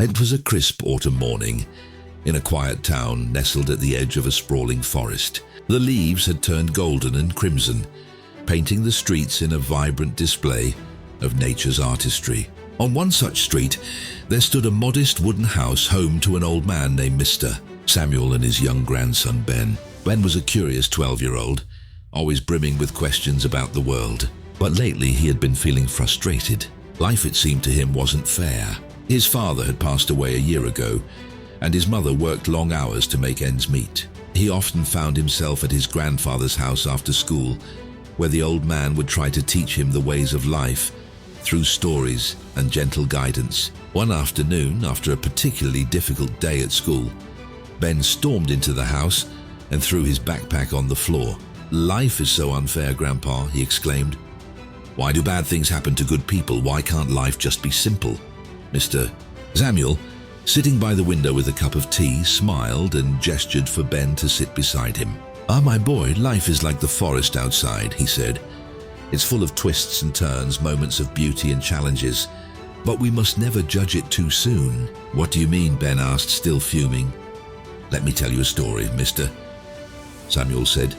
It was a crisp autumn morning in a quiet town nestled at the edge of a sprawling forest. The leaves had turned golden and crimson, painting the streets in a vibrant display of nature's artistry. On one such street, there stood a modest wooden house home to an old man named Mr. Samuel and his young grandson Ben. Ben was a curious 12-year-old, always brimming with questions about the world. But lately he had been feeling frustrated. Life, it seemed to him, wasn't fair. His father had passed away a year ago, and his mother worked long hours to make ends meet. He often found himself at his grandfather's house after school, where the old man would try to teach him the ways of life through stories and gentle guidance. One afternoon, after a particularly difficult day at school, Ben stormed into the house and threw his backpack on the floor. "Life is so unfair, Grandpa," he exclaimed. "Why do bad things happen to good people? Why can't life just be simple?" Mr. Samuel, sitting by the window with a cup of tea, smiled and gestured for Ben to sit beside him. "Ah, my boy, life is like the forest outside," he said. "It's full of twists and turns, moments of beauty and challenges, but we must never judge it too soon." "What do you mean?" Ben asked, still fuming. "Let me tell you a story, Mr. Samuel said.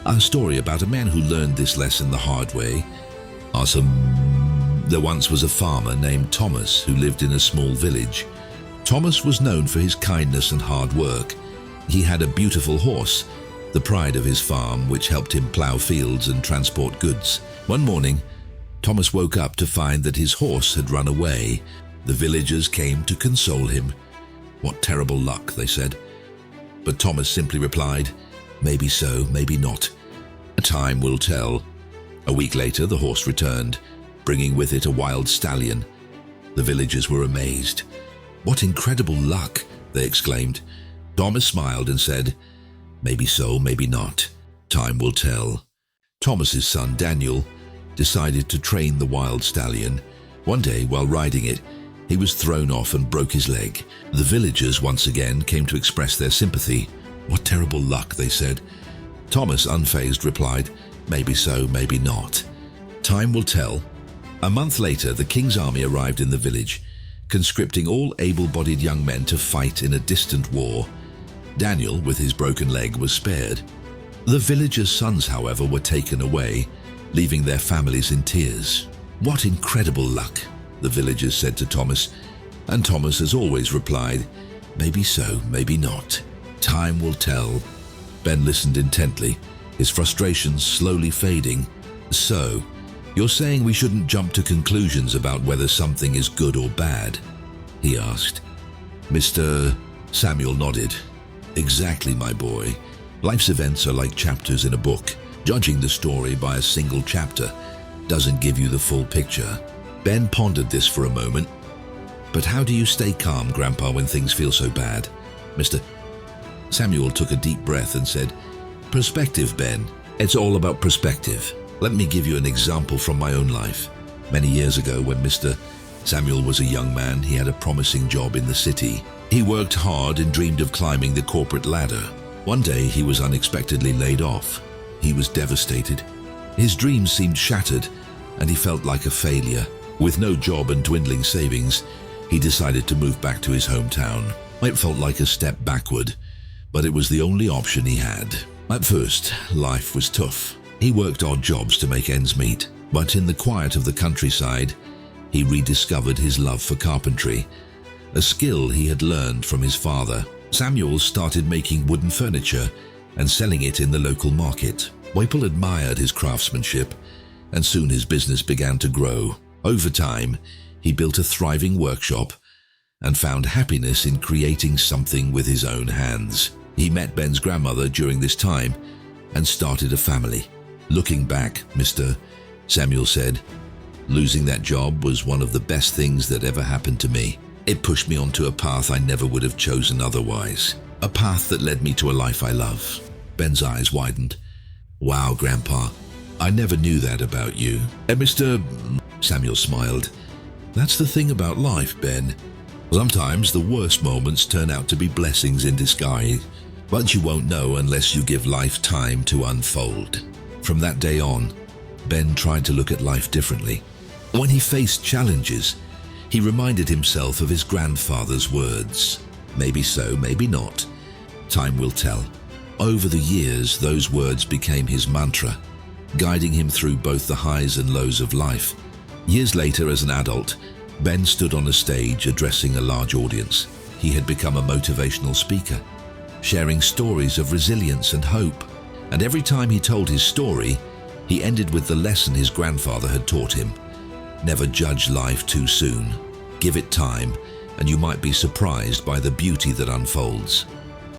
"A story about a man who learned this lesson the hard way. Awesome. There once was a farmer named Thomas who lived in a small village. Thomas was known for his kindness and hard work. He had a beautiful horse, the pride of his farm, which helped him plow fields and transport goods. One morning, Thomas woke up to find that his horse had run away. The villagers came to console him. "What terrible luck," they said. But Thomas simply replied, "Maybe so, maybe not. Time will tell." A week later, the horse returned, bringing with it a wild stallion. The villagers were amazed. "What incredible luck," they exclaimed. Thomas smiled and said, "Maybe so, maybe not. Time will tell." Thomas's son, Daniel, decided to train the wild stallion. One day, while riding it, he was thrown off and broke his leg. The villagers once again came to express their sympathy. "What terrible luck," they said. Thomas, unfazed, replied, "Maybe so, maybe not. Time will tell." A month later, the king's army arrived in the village, conscripting all able-bodied young men to fight in a distant war. Daniel, with his broken leg, was spared. The villagers' sons, however, were taken away, leaving their families in tears. "What incredible luck," the villagers said to Thomas, and Thomas, as always, replied, "Maybe so, maybe not. Time will tell." Ben listened intently, his frustrations slowly fading. "So, you're saying we shouldn't jump to conclusions about whether something is good or bad?" he asked. Mr. Samuel nodded. "Exactly, my boy. Life's events are like chapters in a book. Judging the story by a single chapter doesn't give you the full picture." Ben pondered this for a moment. "But how do you stay calm, Grandpa, when things feel so bad?" Mr. Samuel took a deep breath and said, "Perspective, Ben. It's all about perspective. Let me give you an example from my own life. Many years ago, when Mr. Samuel was a young man, he had a promising job in the city. He worked hard and dreamed of climbing the corporate ladder. One day, he was unexpectedly laid off. He was devastated. His dreams seemed shattered, and he felt like a failure. With no job and dwindling savings, he decided to move back to his hometown. It felt like a step backward, but it was the only option he had. At first, life was tough. He worked odd jobs to make ends meet, but in the quiet of the countryside, he rediscovered his love for carpentry, a skill he had learned from his father. Samuel started making wooden furniture and selling it in the local market. People admired his craftsmanship, and soon his business began to grow. Over time, he built a thriving workshop and found happiness in creating something with his own hands. He met Ben's grandmother during this time and started a family. Looking back, Mr. Samuel said, "Losing that job was one of the best things that ever happened to me. It pushed me onto a path I never would have chosen otherwise. A path that led me to a life I love." Ben's eyes widened. "Wow, Grandpa, I never knew that about you." And Mr. Samuel smiled. "That's the thing about life, Ben. Sometimes the worst moments turn out to be blessings in disguise, but you won't know unless you give life time to unfold." From that day on, Ben tried to look at life differently. When he faced challenges, He reminded himself of his grandfather's words. Maybe so, maybe not. Time will tell. Over the years, those words became his mantra, guiding him through both the highs and lows of life. Years later, as an adult, Ben stood on a stage addressing a large audience. He had become a motivational speaker, sharing stories of resilience and hope. And every time he told his story, he ended with the lesson his grandfather had taught him. Never judge life too soon. Give it time, and you might be surprised by the beauty that unfolds.